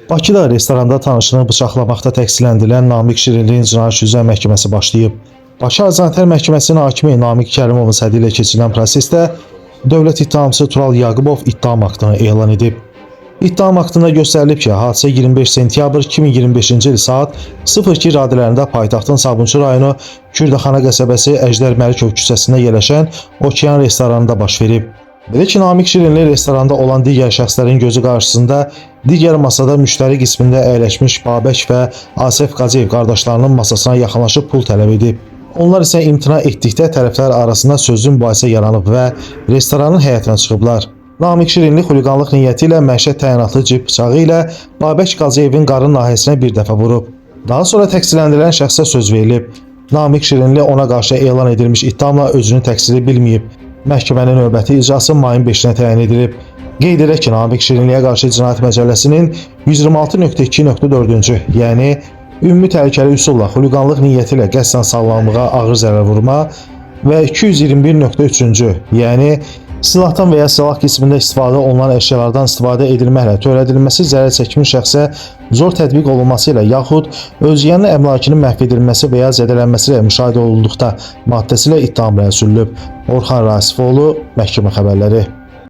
Bakıda restoranda tanışını bıçaqlamaqda təqsirləndirilən Namiq Şirinliyin cinayət üzrə məhkəməsi başlayıb. Bakı Azantər Məhkəməsinin hakimi Namiq Kərimovun sədri ilə keçirilən prosesdə dövlət ittihamçısı Tural Yaqubov ittiham aktını elan edib. İttiham aktında göstərilib ki, hadisə 25 sentyabr 2025-ci il saat 02 radələrində paytaxtın Sabunçu rayonu Kürdəxana qəsəbəsi Əjdər Məlikov küçəsində yerləşən Okean restoranında baş verib. Belə ki, Namiq Şirinli restoranda olan digər şəxslərin gözü qarşısında digər masada müştəri qismində əyləşmiş Babək və Asif Qaziyev qardaşlarının masasına yaxınlaşıb pul tələb edib. Onlar isə imtina etdikdə tərəflər arasında sözlü mübahisə yaranıb və restoranın həyətinə çıxıblar. Namiq Şirinli xuliqanlıq niyyəti ilə məişət təyinatlı cib bıçağı ilə Babək Qaziyevin qarın nahiyəsinə bir dəfə vurub. Daha sonra təqsirləndirilən şəxsə söz verilib. Namiq Şirinli ona qarşı elan edilmiş ittihamla özünü təqsiri bilməyib. Məhkəmənin növbəti icrası mayın 5-nə təyin edilib. Qeyd edək ki, Namiq Şirinliyə qarşı Cinayət Məcəlləsinin 126.2.4-cü, yəni ümumi təhlükəli üsulla xuliqanlıq niyyəti ilə qəsdən sağlamlığa ağır zərər vurma və 221.3-cü, yəni silahdan və ya silah qismində istifadə olunan əşyalardan istifadə edilməklə törədilməsi zərər çəkmiş şəxsə zor tətbiq olunması ilə yaxud özgənin əmlakının məhv edilməsi və ya zədələnməsi ilə müşahidə olunduqda maddəsi ilə ittiham sürülüb. Orxan Rasifoğlu, Məhkəmə Xəbərləri.